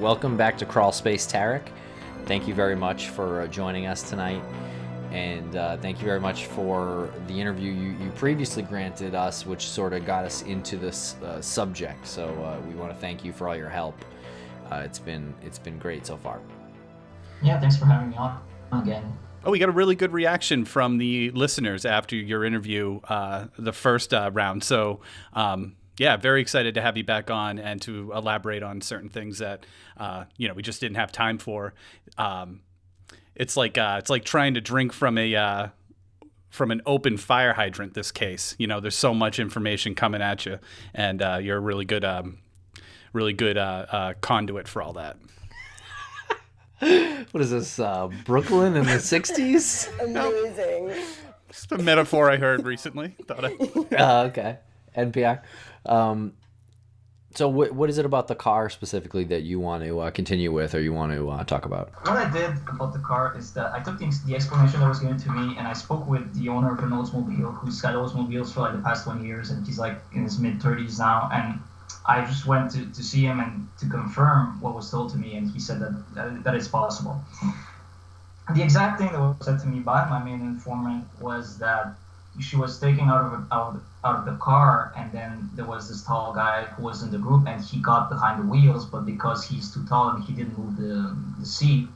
welcome back to Crawlspace, Tarik. Thank you very much for joining us tonight, and thank you very much for the interview you previously granted us, which sort of got us into this subject. So we want to thank you for all your help. It's been great so far. Yeah, thanks for having me on again. Oh, we got a really good reaction from the listeners after your interview, the first round. So, yeah, very excited to have you back on and to elaborate on certain things that, we just didn't have time for. It's like trying to drink from an open fire hydrant. This case, there's so much information coming at you, and you're a really good conduit for all that. What is this, Brooklyn in the 60s? Amazing. Just a metaphor I heard recently. Okay. NPR. So what is it about the car specifically that you want to continue with, or you want to talk about? What I did about the car is that I took the explanation that was given to me, and I spoke with the owner of an Oldsmobile, who's had Oldsmobiles for like the past 20 years, and he's like in his mid-30s now, and I just went to see him and to confirm what was told to me, and he said that it's possible. The exact thing that was said to me by my main informant was that she was taken out of the car, and then there was this tall guy who was in the group, and he got behind the wheels, but because he's too tall and he didn't move the seat,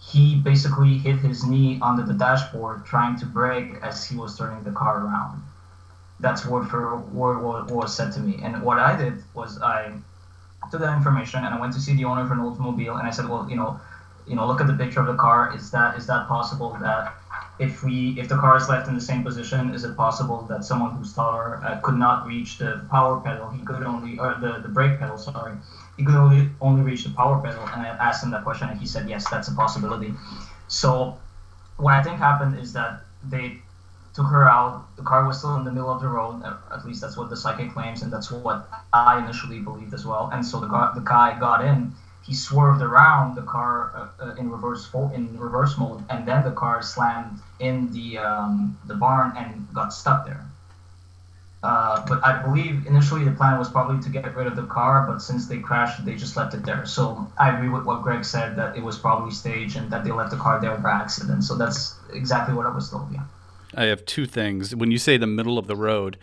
he basically hit his knee under the dashboard trying to brake as he was turning the car around. That's word for word what was said to me. And what I did was I took that information and I went to see the owner of an Oldsmobile, and I said, well, look at the picture of the car. Is that possible that if the car is left in the same position, is it possible that someone who's taller could not reach the power pedal? He could only, or the brake pedal, sorry. He could only reach the power pedal. And I asked him that question, and he said, yes, that's a possibility. So what I think happened is that they took her out. The car was still in the middle of the road. At least that's what the psychic claims, and that's what I initially believed as well. And so the guy got in. He swerved around the car in reverse mode, and then the car slammed in the barn and got stuck there. But I believe initially the plan was probably to get rid of the car, but since they crashed, they just left it there. So I agree with what Greg said, that it was probably staged and that they left the car there by accident. So that's exactly what I was told, yeah. I have two things. When you say the middle of the road,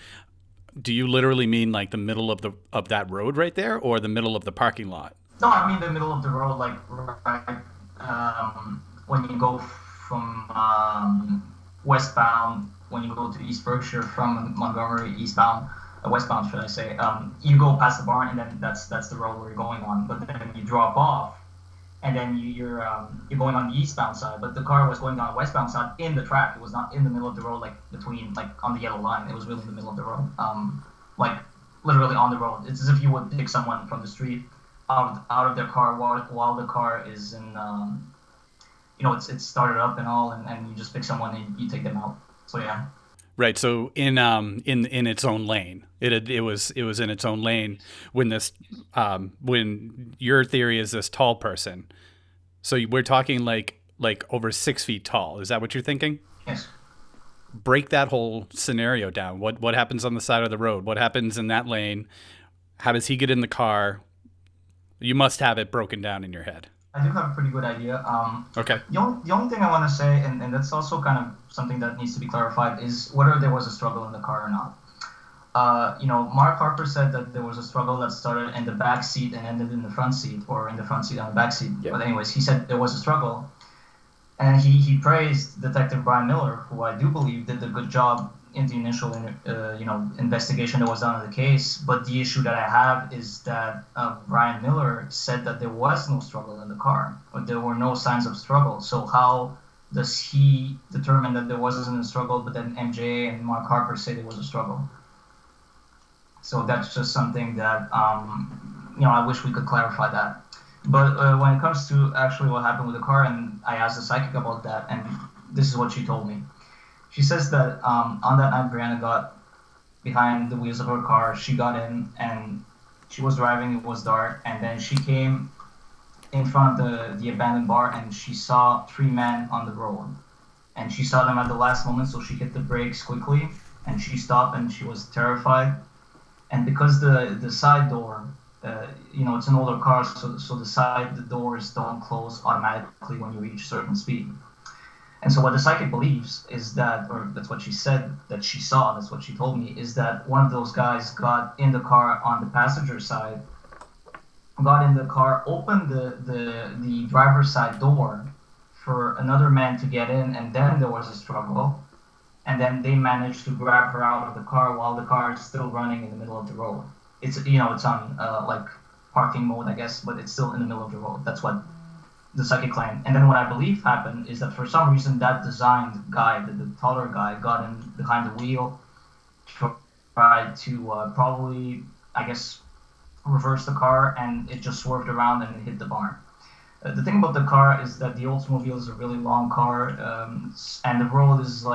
do you literally mean like the middle of that road right there, or the middle of the parking lot? No, I mean the middle of the road, like right when you go from westbound, when you go to East Berkshire from Montgomery westbound should I say, you go past the barn, and then that's the road where you're going on. But then you drop off, and then you're going on the eastbound side. But the car was going on the westbound side in the track. It was not in the middle of the road, like on the yellow line. It was really in the middle of the road, like literally on the road. It's as if you would pick someone from the street out of their car while the car is in, it's started up and all, and you just pick someone and you take them out. So yeah. Right. So in its own lane, it was in its own lane when when your theory is this tall person. So we're talking like over 6 feet tall. Is that what you're thinking? Yes. Break that whole scenario down. What happens on the side of the road? What happens in that lane? How does he get in the car? You must have it broken down in your head. I do have a pretty good idea. Okay. The only thing I want to say, and that's also kind of something that needs to be clarified, is whether there was a struggle in the car or not. Mark Harper said that there was a struggle that started in the back seat and ended in the front seat, or in the front seat and the back seat. Yeah. But anyways, he said there was a struggle, and he praised Detective Brian Miller, who I do believe did a good job in the initial investigation that was done on the case. But the issue that I have is that Brian Miller said that there was no struggle in the car, or there were no signs of struggle. So how does he determine that there wasn't a struggle, but then MJ and Mark Harper say there was a struggle? So that's just something that I wish we could clarify that. But when it comes to actually what happened with the car, and I asked the psychic about that, and this is what she told me. She says that on that night, Brianna got behind the wheels of her car. She got in, and she was driving. It was dark, and then she came in front of the abandoned bar, and she saw 3 men on the road. And she saw them at the last moment, so she hit the brakes quickly, and she stopped, and she was terrified. And because the side door it's an older car, so the doors don't close automatically when you reach a certain speed. And so what the psychic believes is that, or that's what she said that she saw, that's what she told me, is that one of those guys got in the car on the passenger side, got in the car, opened the driver's side door for another man to get in, and then there was a struggle, and then they managed to grab her out of the car while the car is still running in the middle of the road. It's on like parking mode, I guess, but it's still in the middle of the road. That's what the psychic claimed. And then what I believe happened is that for some reason that designed guy, the taller guy, got in behind the wheel, tried to probably, I guess, reverse the car, and it just swerved around and it hit the barn. The thing about the car is that the Oldsmobile is a really long car, and the road is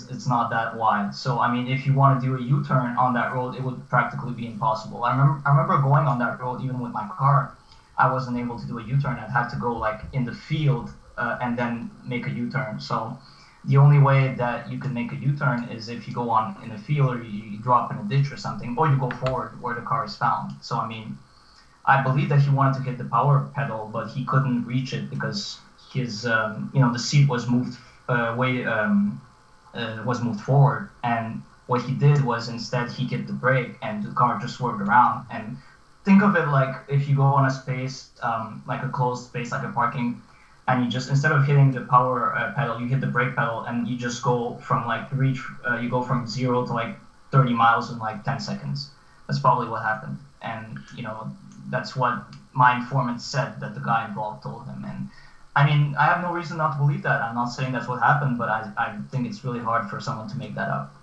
it's not that wide. So I mean, if you want to do a U-turn on that road, it would practically be impossible. I remember going on that road even with my car. I wasn't able to do a U-turn. I had to go like in the field and then make a U-turn. So the only way that you can make a U-turn is if you go on in a field, or you drop in a ditch or something, or you go forward where the car is found. So I mean, I believe that he wanted to hit the power pedal, but he couldn't reach it because his, the seat was moved was moved forward, and what he did was instead he hit the brake, and the car just swerved around. And think of it like if you go on a space, like a closed space, like a parking, and you just, instead of hitting the power pedal, you hit the brake pedal, and you just go from you go from 0 to like 30 miles in like 10 seconds. That's probably what happened. And, that's what my informant said that the guy involved told him. And I mean, I have no reason not to believe that. I'm not saying that's what happened, but I think it's really hard for someone to make that up.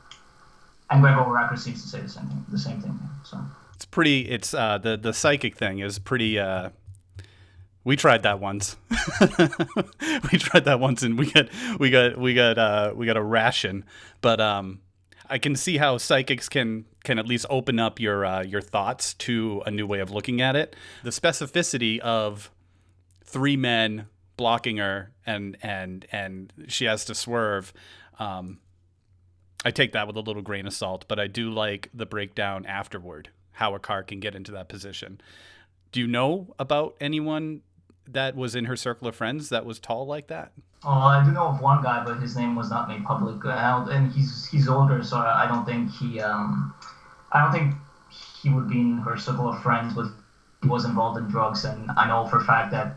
And Greg Overacker seems to say the same thing. So it's pretty. It's the psychic thing is pretty. We tried that once. And we got a ration. But I can see how psychics can at least open up your thoughts to a new way of looking at it. The specificity of 3 men blocking her and she has to swerve. I take that with a little grain of salt, but I do like the breakdown afterward, how a car can get into that position. Do you know about anyone that was in her circle of friends that was tall like that? Oh, I do know of one guy, but his name was not made public, and he's older, so I don't think he would be in her circle of friends, but he was involved in drugs, and I know for a fact that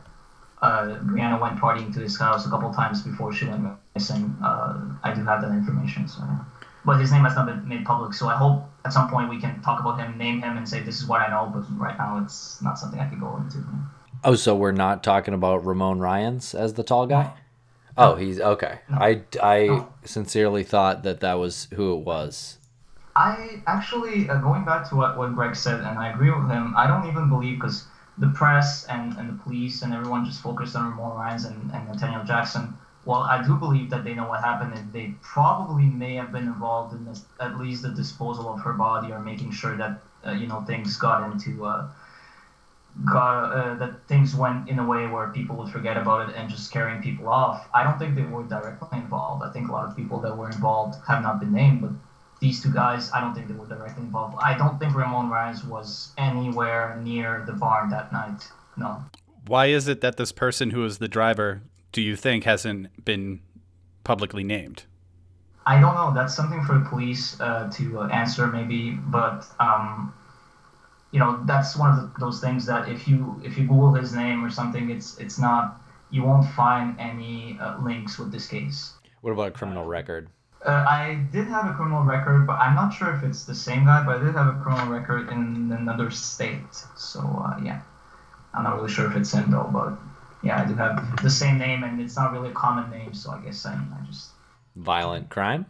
Brianna went partying to his house a couple of times before she went missing. I do have that information, so. But his name has not been made public, so I hope at some point we can talk about him, name him, and say this is what I know, but right now it's not something I could go into. Oh, so we're not talking about Ramon Ryans as the tall guy? Oh, he's okay. No. I sincerely thought that was who it was. I actually, going back to what Greg said, and I agree with him, I don't even believe, because the press and the police and everyone just focused on Ramon Ryans and Nathaniel Jackson. Well, I do believe that they know what happened, and they probably may have been involved in this, at least the disposal of her body, or making sure that things got into that things went in a way where people would forget about it and just carrying people off. I don't think they were directly involved. I think a lot of people that were involved have not been named, but these 2 guys, I don't think they were directly involved. I don't think Ramon Ryans was anywhere near the barn that night. No. Why is it that this person who is the driver, do you think, hasn't been publicly named? I don't know. That's something for the police to answer, maybe. But that's one of those things that if you Google his name or something, it's not, you won't find any links with this case. What about a criminal record? I did have a criminal record, but I'm not sure if it's the same guy. But I did have a criminal record in another state. So yeah, I'm not really sure if it's him though. But yeah, I do have the same name, and it's not really a common name. So I guess I just. Violent crime?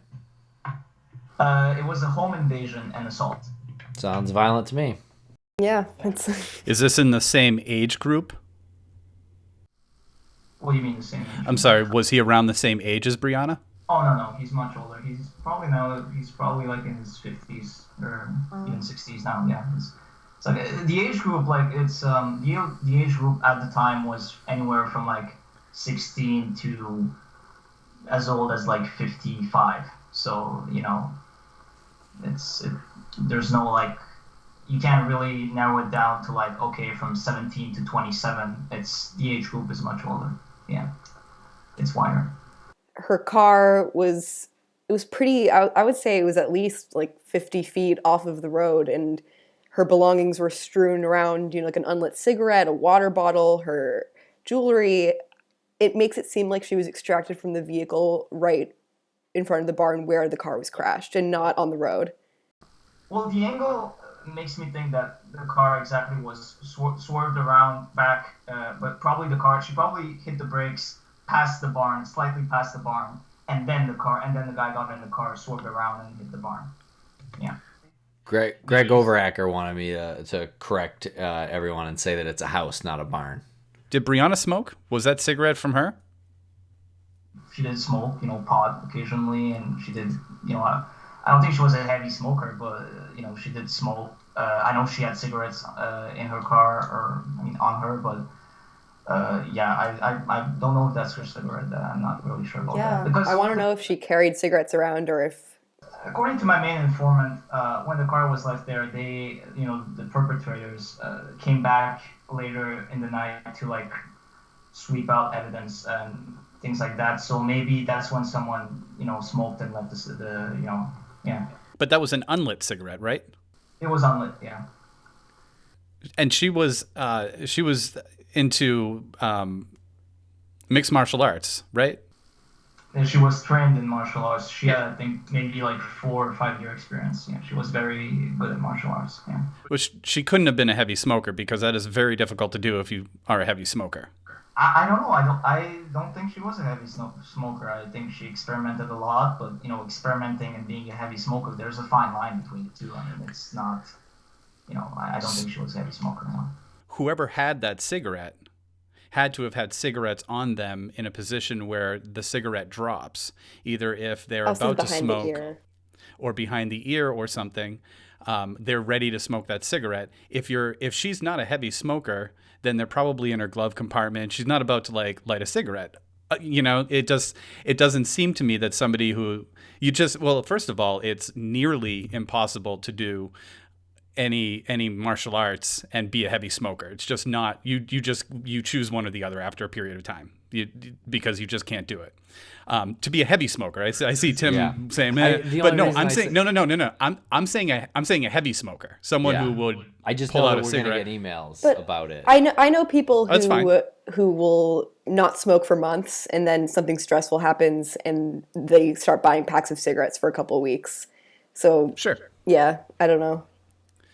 It was a home invasion and assault. Sounds violent to me. Yeah. Is this in the same age group? What do you mean the same age? I'm sorry, was he around the same age as Brianna? Oh, no, he's much older. He's probably like in his 50s or even 60s now. Yeah, it's like the age group, like it's the age group at the time was anywhere from like 16 to as old as like 55. So there's no like you can't really narrow it down to like, okay, from 17 to 27, the age group is much older. Yeah, it's wider. Her car was pretty, I would say it was at least like 50 feet off of the road, and her belongings were strewn around, like an unlit cigarette, a water bottle, her jewelry. It makes it seem like she was extracted from the vehicle right in front of the barn where the car was crashed and not on the road. Well, the angle makes me think that the car exactly was swerved around back, but she probably hit the brakes past the barn, slightly past the barn, and then the guy got in the car, swerved around, and hit the barn. Yeah. Greg Overacker wanted me to correct everyone and say that it's a house, not a barn. Did Brianna smoke? Was that cigarette from her? She did smoke, pot occasionally, and she did, I don't think she was a heavy smoker, but she did smoke. I know she had cigarettes in her car, on her, but I don't know if that's her cigarette. I'm not really sure about that. Because I want to know if she carried cigarettes around or if. According to my main informant, when the car was left there, they, the perpetrators came back later in the night to like sweep out evidence and things like that. So maybe that's when someone, smoked and left yeah. But that was an unlit cigarette, right? It was unlit, yeah. And she was into mixed martial arts, right? And she was trained in martial arts. She had, I think, maybe like 4 or 5 year experience. Yeah, she was very good at martial arts. Yeah. Which she couldn't have been a heavy smoker, because that is very difficult to do if you are a heavy smoker. I don't know. I don't think she was a heavy smoker. I think she experimented a lot, but experimenting and being a heavy smoker, there's a fine line between the two. I mean, it's not. I don't think she was a heavy smoker. No. Whoever had that cigarette had to have had cigarettes on them in a position where the cigarette drops, either if they're about to smoke or behind the ear or something. They're ready to smoke that cigarette. If she's not a heavy smoker, then they're probably in her glove compartment. She's not about to light a cigarette. It doesn't seem to me that somebody who first of all, it's nearly impossible to do any martial arts and be a heavy smoker. It's just not. You choose one or the other after a period of time, because you just can't do it. To be a heavy smoker, I see Tim saying, but no, I'm saying no. I'm saying a heavy smoker, someone who would. I just pull know out that a we're cigarette. Gonna get emails but about it. I know people who will not smoke for months, and then something stressful happens, and they start buying packs of cigarettes for a couple of weeks. So sure, yeah, I don't know.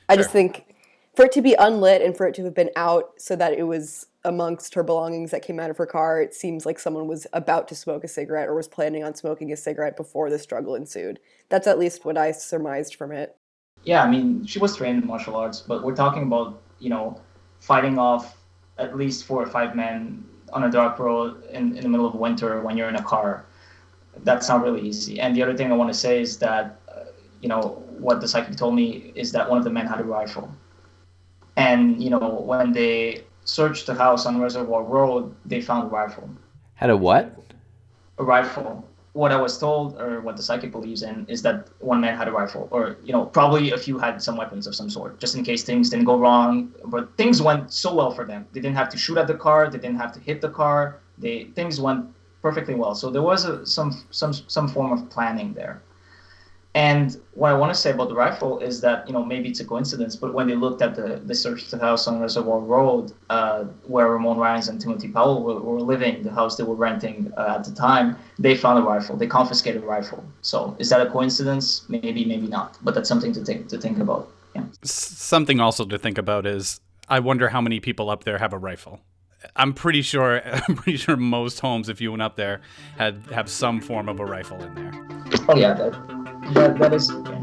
I just think for it to be unlit and for it to have been out so that it was amongst her belongings that came out of her car, it seems like someone was about to smoke a cigarette or was planning on smoking a cigarette before the struggle ensued. That's at least what I surmised from it. Yeah, I mean, she was trained in martial arts, but we're talking about, fighting off at least 4 or 5 men on a dark road in the middle of winter when you're in a car. That's not really easy. And the other thing I want to say is that, what the psychic told me is that one of the men had a rifle. And, when they searched the house on Reservoir Road, they found a rifle. Had a what? A rifle. What I was told, or what the psychic believes in, is that one man had a rifle. Or, probably a few had some weapons of some sort, just in case things didn't go wrong. But things went so well for them. They didn't have to shoot at the car. They didn't have to hit the car. Things went perfectly well. So there was some form of planning there. And what I want to say about the rifle is that, maybe it's a coincidence, but when they looked at the searched house on Reservoir Road, where Ramon Rines and Timothy Powell were living, the house they were renting at the time, they found a rifle. They confiscated a rifle. So is that a coincidence? Maybe, maybe not. But that's something to think about. Yeah. Something also to think about is, I wonder how many people up there have a rifle. I'm pretty sure most homes, if you went up there, have some form of a rifle in there. Oh yeah, that is. Yeah.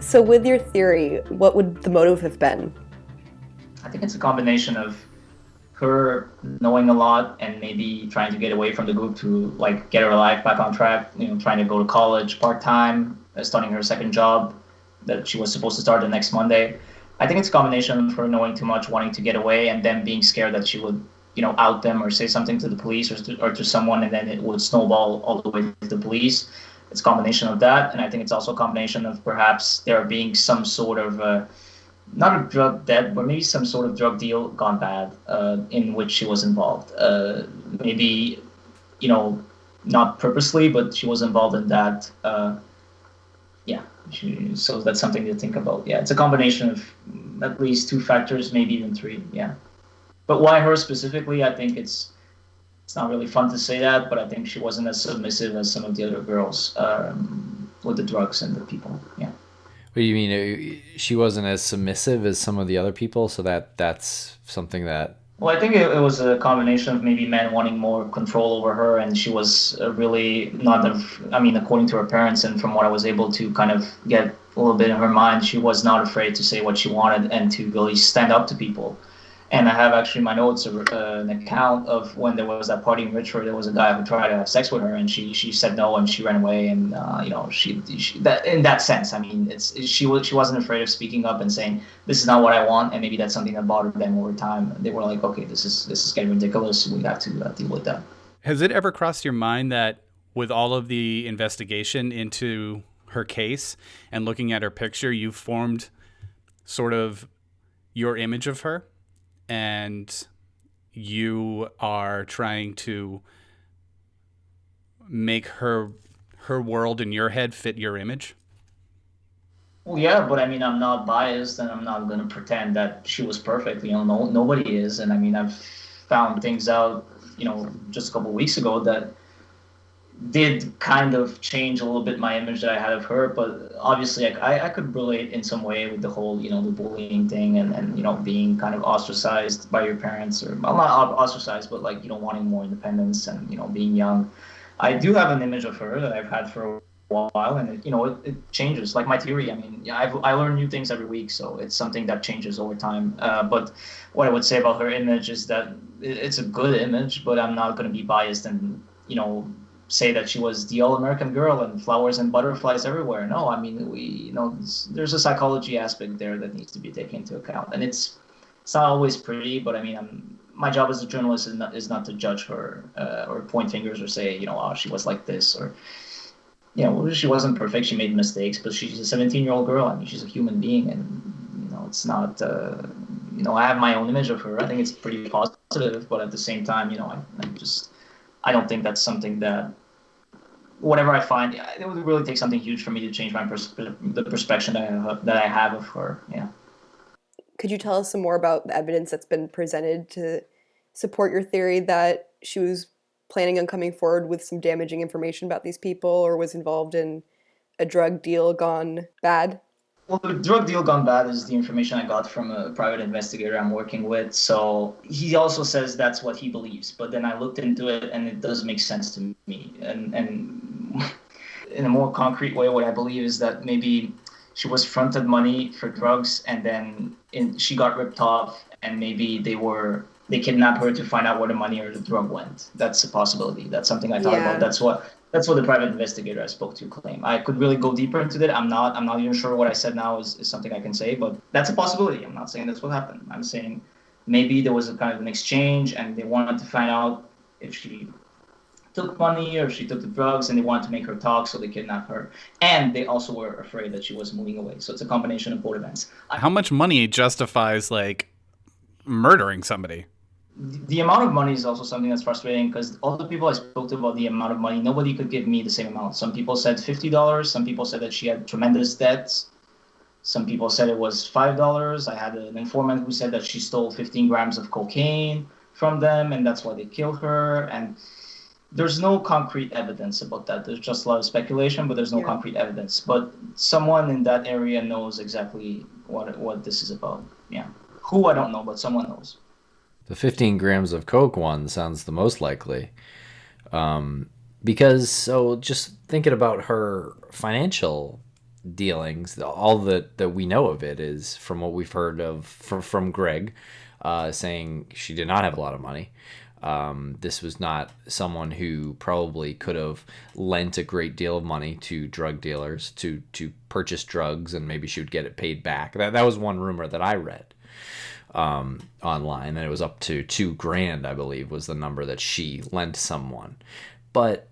So with your theory, what would the motive have been? I think it's a combination of her knowing a lot and maybe trying to get away from the group to like get her life back on track, trying to go to college part-time, starting her second job that she was supposed to start the next Monday. I think it's a combination of her knowing too much, wanting to get away, and then being scared that she would, out them or say something to the police or to someone, and then it would snowball all the way to the police. It's a combination of that, and I think it's also a combination of perhaps there being some sort of not a drug debt, but maybe some sort of drug deal gone bad in which she was involved. Maybe, not purposely, but she was involved in that. So that's something to think about. Yeah, it's a combination of at least two factors, maybe even three. Yeah. But why her specifically? I think it's not really fun to say that, but I think she wasn't as submissive as some of the other girls with the drugs and the people. Yeah. What do you mean she wasn't as submissive as some of the other people? So that's something that... Well, I think it was a combination of maybe men wanting more control over her, and she was really not, according to her parents and from what I was able to kind of get a little bit in her mind, she was not afraid to say what she wanted and to really stand up to people. And I have actually in my notes an account of when there was that party in Richford. There was a guy who tried to have sex with her, and she said no, and she ran away. And she that in that sense, she wasn't afraid of speaking up and saying this is not what I want, and maybe that's something that bothered them over time. They were like, okay, this is getting ridiculous. We have to deal with that. Has it ever crossed your mind that with all of the investigation into her case and looking at her picture, you formed sort of your image of her? And you are trying to make her world in your head fit your image? Well, yeah, but I'm not biased, and I'm not going to pretend that she was perfect. Nobody is, and I've found things out, just a couple of weeks ago that did kind of change a little bit my image that I had of her. But obviously I could relate in some way with the whole, the bullying thing and being kind of ostracized by your parents, or well, not ostracized, but like, wanting more independence and, being young. I do have an image of her that I've had for a while, and it changes. Like my theory, I learn new things every week, so it's something that changes over time. But what I would say about her image is that it's a good image, but I'm not going to be biased and, say that she was the all-American girl and flowers and butterflies everywhere. No, there's a psychology aspect there that needs to be taken into account, and it's not always pretty. But my job as a journalist is not to judge her or point fingers or say, oh, she was like this, or she wasn't perfect. She made mistakes, but she's a 17-year-old girl. She's a human being, and it's not. I have my own image of her. I think it's pretty positive, but at the same time, I don't think that's something that, whatever I find, it would really take something huge for me to change the perspective that I have of her. Yeah. Could you tell us some more about the evidence that's been presented to support your theory that she was planning on coming forward with some damaging information about these people, or was involved in a drug deal gone bad? Well, the drug deal gone bad is the information I got from a private investigator I'm working with. So he also says that's what he believes. But then I looked into it, and it does make sense to me. And in a more concrete way, what I believe is that maybe she was fronted money for drugs, and then she got ripped off, and maybe they kidnapped her to find out where the money or the drug went. That's a possibility. That's something I thought about. That's what the private investigator I spoke to claimed. I could really go deeper into that. I'm not even sure what I said now is something I can say, but that's a possibility. I'm not saying that's what happened. I'm saying maybe there was a kind of an exchange, and they wanted to find out if she took money or if she took the drugs, and they wanted to make her talk, so they kidnapped her. And they also were afraid that she was moving away. So it's a combination of both events. How much money justifies like murdering somebody? The amount of money is also something that's frustrating, because all the people I spoke to about the amount of money, nobody could give me the same amount. Some people said $50. Some people said that she had tremendous debts. Some people said it was $5. I had an informant who said that she stole 15 grams of cocaine from them, and that's why they killed her. And there's no concrete evidence about that. There's just a lot of speculation, but there's no concrete evidence. But someone in that area knows exactly what this is about. Yeah. Who, I don't know, but someone knows. The 15 grams of coke one sounds the most likely. Because, so just thinking about her financial dealings. All that we know of it is from what we've heard of from Greg, saying she did not have a lot of money. This was not someone who probably could have lent a great deal of money to drug dealers to purchase drugs, and maybe she would get it paid back. That was one rumor that I read online, that it was up to $2,000, I believe, was the number that she lent someone. But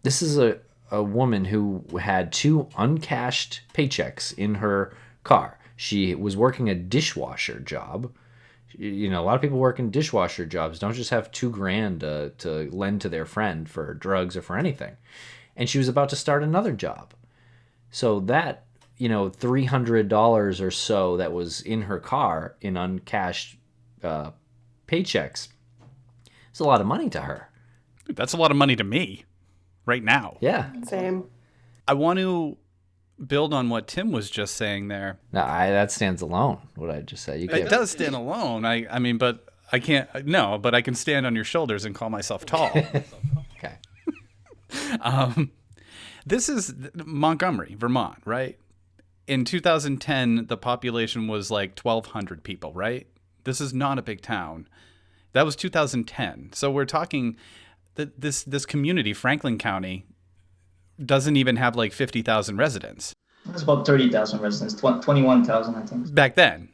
this is a woman who had 2 uncashed paychecks in her car. She was working a dishwasher job. You know, a lot of people working dishwasher jobs don't just have $2,000 to lend to their friend for drugs or for anything. And she was about to start another job. So that, you know, $300 or so that was in her car in uncashed paychecks, it's a lot of money to her. That's a lot of money to me right now. Yeah. Same. I want to build on what Tim was just saying there. No, that stands alone, what I just said. It does stand alone. I mean, but I can't, no, but I can stand on your shoulders and call myself tall. Okay. This is Montgomery, Vermont, right? In 2010, the population was like 1,200 people, right? This is not a big town. That was 2010. So we're talking that this community, Franklin County, doesn't even have like 50,000 residents. It's about 30,000 residents, 21,000, I think. Back then.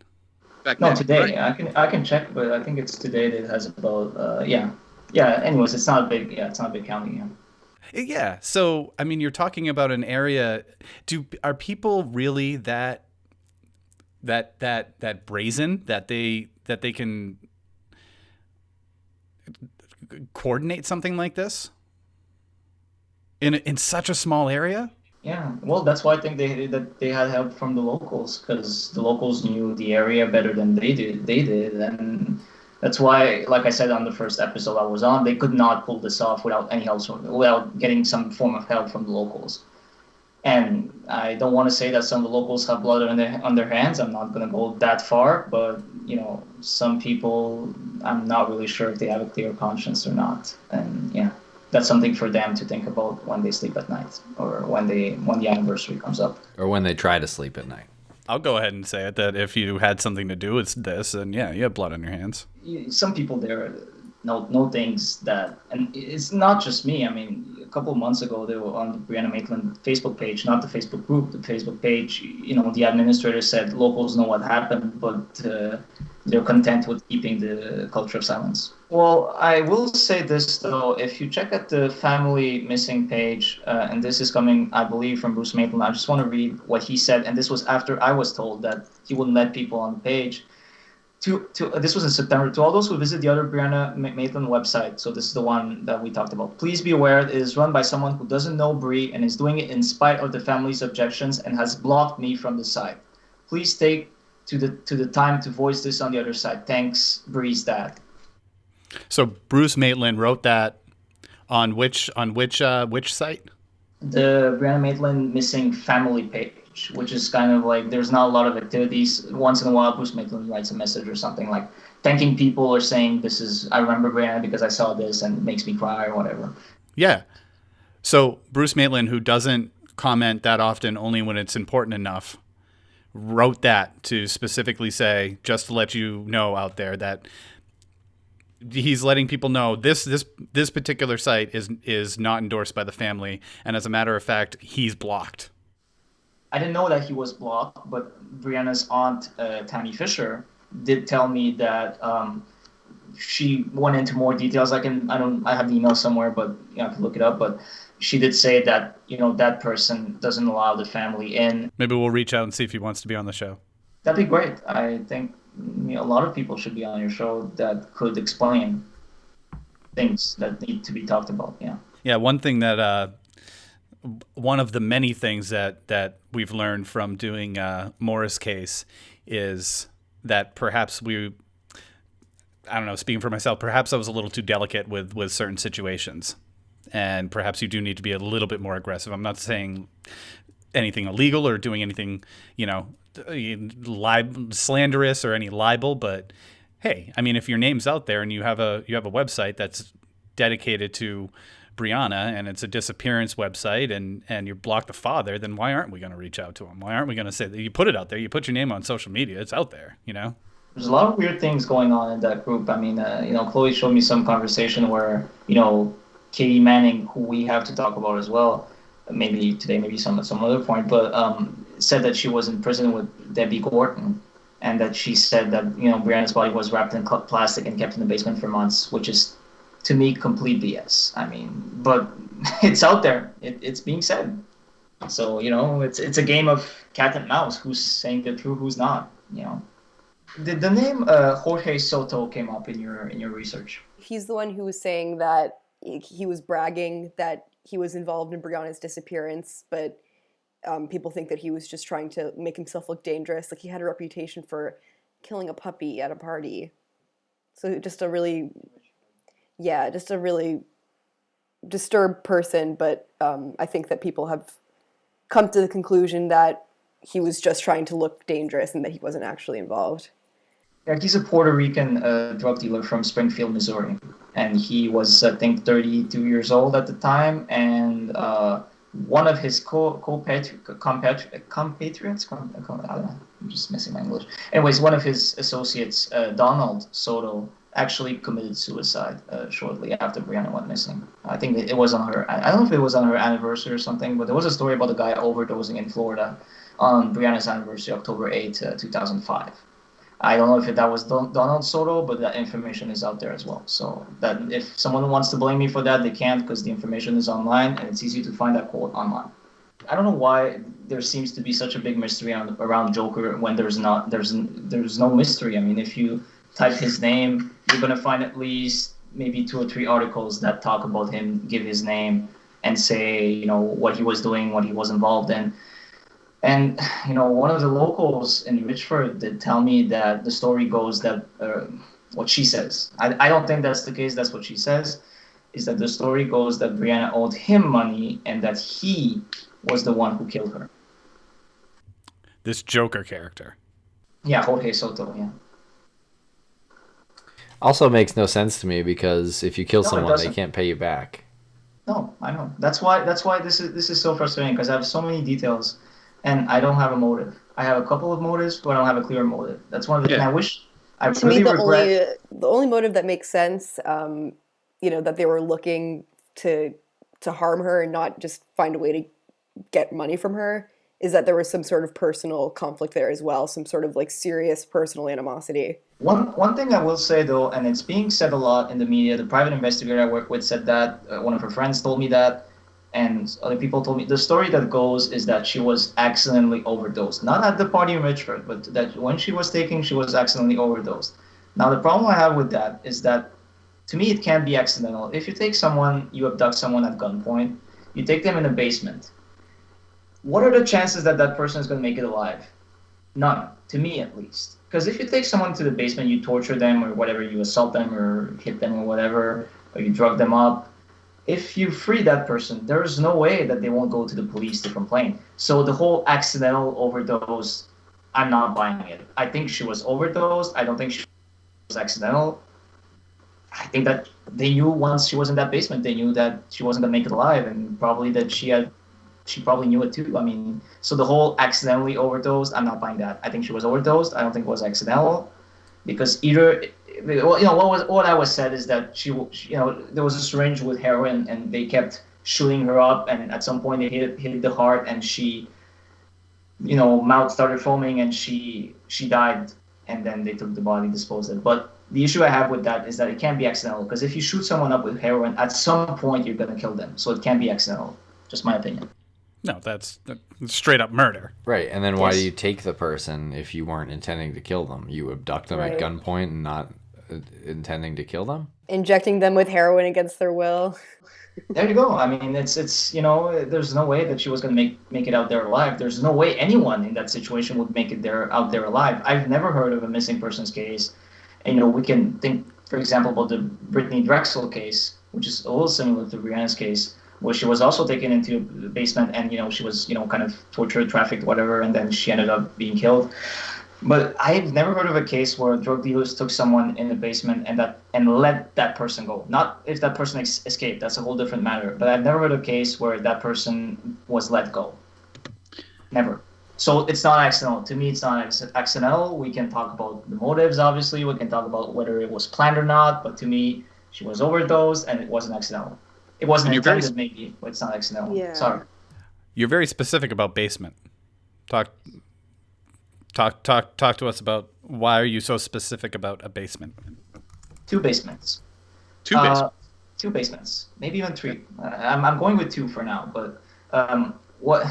No, today. Right. I can check, but I think it's today that it has about yeah. Anyways, it's not a big county. Yeah. So I mean, you're talking about an area. Are people really that brazen that they can coordinate something like this in such a small area? Yeah, well, that's why I think they had help from the locals, because the locals knew the area better than they did, and that's why, like I said on the first episode I was on, they could not pull this off without any help, without getting some form of help from the locals. And I don't want to say that some of the locals have blood on their hands. I'm not going to go that far, but you know, some people, I'm not really sure if they have a clear conscience or not, and yeah. That's something for them to think about when they sleep at night, or when the anniversary comes up, or when they try to sleep at night. I'll go ahead and say it, that if you had something to do with this, and yeah, you have blood on your hands. Some people there know things that, and it's not just me. I mean, a couple of months ago, they were on the Brianna Maitland Facebook page, not the Facebook group, the Facebook page. You know, the administrator said locals know what happened, but they're content with keeping the culture of silence. Well, I will say this, though. If you check at the family missing page, and this is coming, I believe, from Bruce Maitland, I just want to read what he said, and this was after I was told that he wouldn't let people on the page. This was in September. To all those who visit the other Brianna Maitland website, so this is the one that we talked about, please be aware it is run by someone who doesn't know Bri and is doing it in spite of the family's objections and has blocked me from the site. Please take to the time to voice this on the other side. Thanks, Bri's dad. So Bruce Maitland wrote that on which site? The Brianna Maitland missing family page, which is kind of like, there's not a lot of activities. Once in a while, Bruce Maitland writes a message or something like thanking people or saying, I remember Brianna because I saw this and it makes me cry or whatever. Yeah. So Bruce Maitland, who doesn't comment that often, only when it's important enough, wrote that to specifically say, just to let you know out there, that he's letting people know this particular site is not endorsed by the family, and as a matter of fact, he's blocked. I didn't know that he was blocked, but Brianna's aunt, Tammy Fisher, did tell me that she went into more details. I have the email somewhere, but you have to look it up. But she did say that, you know, that person doesn't allow the family in. Maybe we'll reach out and see if he wants to be on the show. That'd be great. I think a lot of people should be on your show that could explain things that need to be talked about. Yeah. Yeah. One thing that, one of the many things that we've learned from doing Maura's case is that perhaps I don't know, speaking for myself, perhaps I was a little too delicate with certain situations, and perhaps you do need to be a little bit more aggressive. I'm not saying anything illegal or doing anything, you know, slanderous or any libel, but hey, I mean, if your name's out there and you have a website that's dedicated to Brianna and it's a disappearance website and you block the father, then why aren't we going to reach out to him? Why aren't we going to say that you put it out there? You put your name on social media. It's out there, you know? There's a lot of weird things going on in that group. I mean, Chloe showed me some conversation where, Katie Manning, who we have to talk about as well, maybe today, maybe some other point, but said that she was in prison with Debbie Gorton, and that she said that, Brianna's body was wrapped in plastic and kept in the basement for months, which is, to me, complete BS. I mean, but it's out there. It's being said. So, it's a game of cat and mouse. Who's saying the truth, who's not, Did the name Jorge Soto came up in your research? He's the one who was saying that he was bragging that he was involved in Brianna's disappearance, but people think that he was just trying to make himself look dangerous. Like, he had a reputation for killing a puppy at a party. So just a really disturbed person. But I think that people have come to the conclusion that he was just trying to look dangerous and that he wasn't actually involved. Yeah, he's a Puerto Rican drug dealer from Springfield, Missouri. And he was, I think, 32 years old at the time. And one of his compatriots, I don't know, I'm just missing my English. Anyways, one of his associates, Donald Soto, actually committed suicide shortly after Brianna went missing. I think it was on her, I don't know if it was on her anniversary or something, but there was a story about a guy overdosing in Florida on Brianna's anniversary, October 8, 2005. I don't know if that was Donald Soto, but that information is out there as well. So that if someone wants to blame me for that, they can't, because the information is online and it's easy to find that quote online. I don't know why there seems to be such a big mystery around Joker when there's no mystery. I mean, if you type his name, you're going to find at least maybe 2 or 3 articles that talk about him, give his name, and say, what he was doing, what he was involved in. And, one of the locals in Richford did tell me that the story goes that, what she says, I don't think that's the case, that's what she says, is that the story goes that Brianna owed him money and that he was the one who killed her. This Joker character. Yeah, Jorge Soto, yeah. Also makes no sense to me, because if you kill someone, they can't pay you back. No, I know. That's why this is so frustrating, because I have so many details. And I don't have a motive. I have a couple of motives, but I don't have a clear motive. That's one of the things I wish. I to really me, regret. The only motive that makes sense, that they were looking to harm her and not just find a way to get money from her, is that there was some sort of personal conflict there as well, some sort of serious personal animosity. One thing I will say though, and it's being said a lot in the media. The private investigator I work with said that. One of her friends told me that. And other people told me the story that goes is that she was accidentally overdosed. Not at the party in Richford, but that when she was taking, she was accidentally overdosed. Now, the problem I have with that is that, to me, it can be accidental. If you take someone, you abduct someone at gunpoint, you take them in a basement, what are the chances that that person is going to make it alive? None, to me at least. Because if you take someone to the basement, you torture them or whatever, you assault them or hit them or whatever, or you drug them up, if you free that person, there is no way that they won't go to the police to complain. So the whole accidental overdose, I'm not buying it. I think she was overdosed. I don't think she was accidental. I think that they knew once she was in that basement, they knew that she wasn't going to make it alive, and probably that she probably knew it too. I mean, so the whole accidentally overdosed, I'm not buying that. I think she was overdosed. I don't think it was accidental, because either... Well, what I was said is that she there was a syringe with heroin and they kept shooting her up, and at some point they hit the heart and she, mouth started foaming and she died, and then they took the body, disposed of it. But the issue I have with that is that it can't be accidental, because if you shoot someone up with heroin, at some point you're gonna kill them, so it can't be accidental. Just my opinion. No, that's straight up murder. Right, and then why do you take the person if you weren't intending to kill them? You abduct them at gunpoint and not intending to kill them? Injecting them with heroin against their will. There you go. I mean, it's there's no way that she was going to make it out there alive. There's no way anyone in that situation would make it out there alive. I've never heard of a missing persons case. And, we can think, for example, about the Brittany Drexel case, which is a little similar to Brianna's case, where she was also taken into the basement and, she was, kind of tortured, trafficked, whatever, and then she ended up being killed. But I've never heard of a case where drug dealers took someone in the basement and let that person go. Not if that person escaped, that's a whole different matter. But I've never heard of a case where that person was let go. Never. So it's not accidental. To me, it's not accidental. We can talk about the motives, obviously. We can talk about whether it was planned or not. But to me, she was overdosed and it wasn't accidental. It wasn't intended, maybe, but it's not accidental. Yeah. Sorry. You're very specific about basement. Talk to us about why are you so specific about a basement? 2 basements. 2 basements. 2 basements, maybe even 3. I'm going with 2 for now, but what?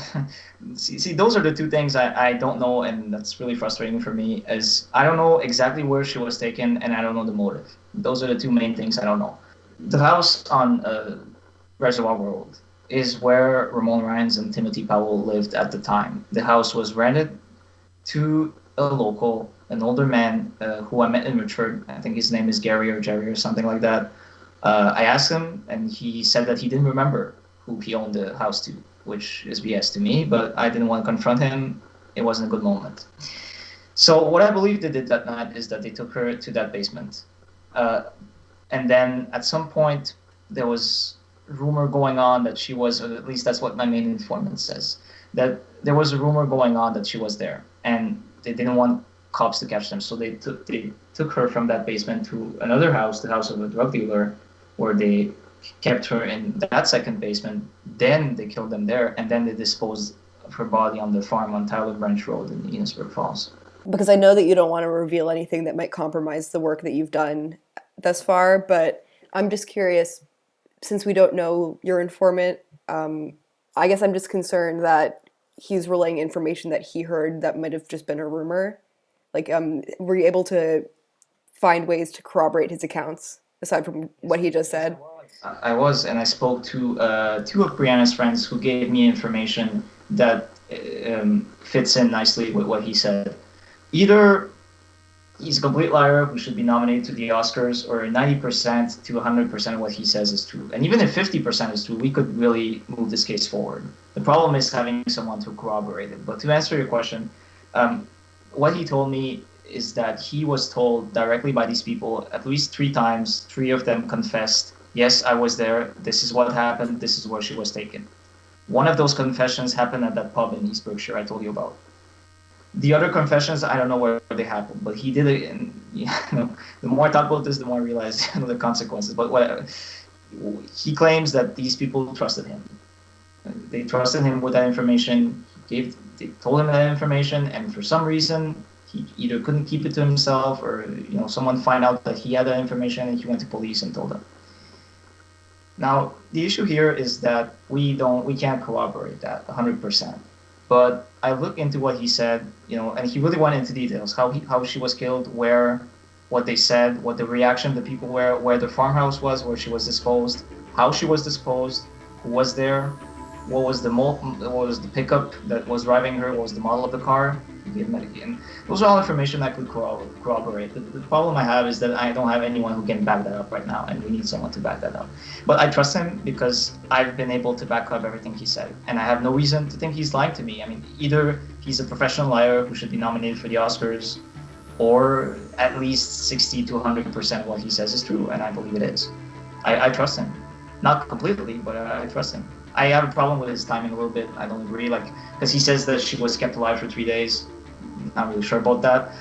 See, those are the 2 things I don't know, and that's really frustrating for me. As I don't know exactly where she was taken, and I don't know the motive. Those are the 2 main things I don't know. The house on Reservoir Road is where Ramon Ryans and Timothy Powell lived at the time. The house was rented to a local, an older man who I met in Richford. I think his name is Gary or Jerry or something like that. I asked him, and he said that he didn't remember who he owned the house to, which is BS to me, but I didn't want to confront him. It wasn't a good moment. So what I believe they did that night is that they took her to that basement. And then at some point, there was rumor going on that she was, or at least that's what my main informant says, that there was a rumor going on that she was there, and they didn't want cops to catch them, so they took her from that basement to another house, the house of a drug dealer, where they kept her in that second basement. Then they killed them there, and then they disposed of her body on the farm on Tyler Branch Road in Enosburg Falls. Because I know that you don't want to reveal anything that might compromise the work that you've done thus far, but I'm just curious, since we don't know your informant, I guess I'm just concerned that he's relaying information that he heard that might have just been a rumor. Like, were you able to find ways to corroborate his accounts, aside from what he just said? I was, and I spoke to 2 of Brianna's friends who gave me information that fits in nicely with what he said. Either he's a complete liar who should be nominated to the Oscars, or 90% to 100% of what he says is true. And even if 50% is true, we could really move this case forward. The problem is having someone to corroborate it. But to answer your question, what he told me is that he was told directly by these people at least 3 times. 3 of them confessed, yes, I was there, this is what happened, this is where she was taken. One of those confessions happened at that pub in East Berkshire I told you about. The other confessions, I don't know where they happened, but he did it, and the more I talk about this, the more I realize the consequences. But he claims that these people trusted him. They trusted him with that information. They told him that information, and for some reason, he either couldn't keep it to himself, or someone find out that he had that information, and he went to police and told them. Now, the issue here is that we can't corroborate that 100%. But I looked into what he said, and he really went into details, how she was killed, what they said, what the reaction of the people were, where the farmhouse was, where she was disposed, how she was disposed, who was there, what was the pickup that was driving her, what was the model of the car. And those are all information I could corroborate. The problem I have is that I don't have anyone who can back that up right now, and we need someone to back that up. But I trust him because I've been able to back up everything he said, and I have no reason to think he's lying to me. I mean, either he's a professional liar who should be nominated for the Oscars, or at least 60 to 100% of what he says is true, and I believe it is. I trust him. Not completely, but I trust him. I have a problem with his timing a little bit. I don't agree, because he says that she was kept alive for 3 days. Not really sure about that,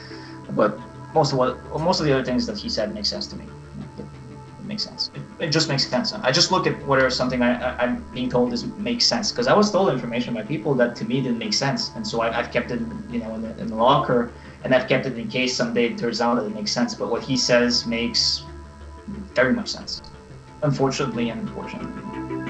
but most of the other things that he said make sense to me. It makes sense. It just makes sense. I just look at whether something I'm being told makes sense, because I was told information by people that to me didn't make sense, and so I've kept it, in the locker, and I've kept it in case someday it turns out that it makes sense. But what he says makes very much sense, unfortunately and unfortunately.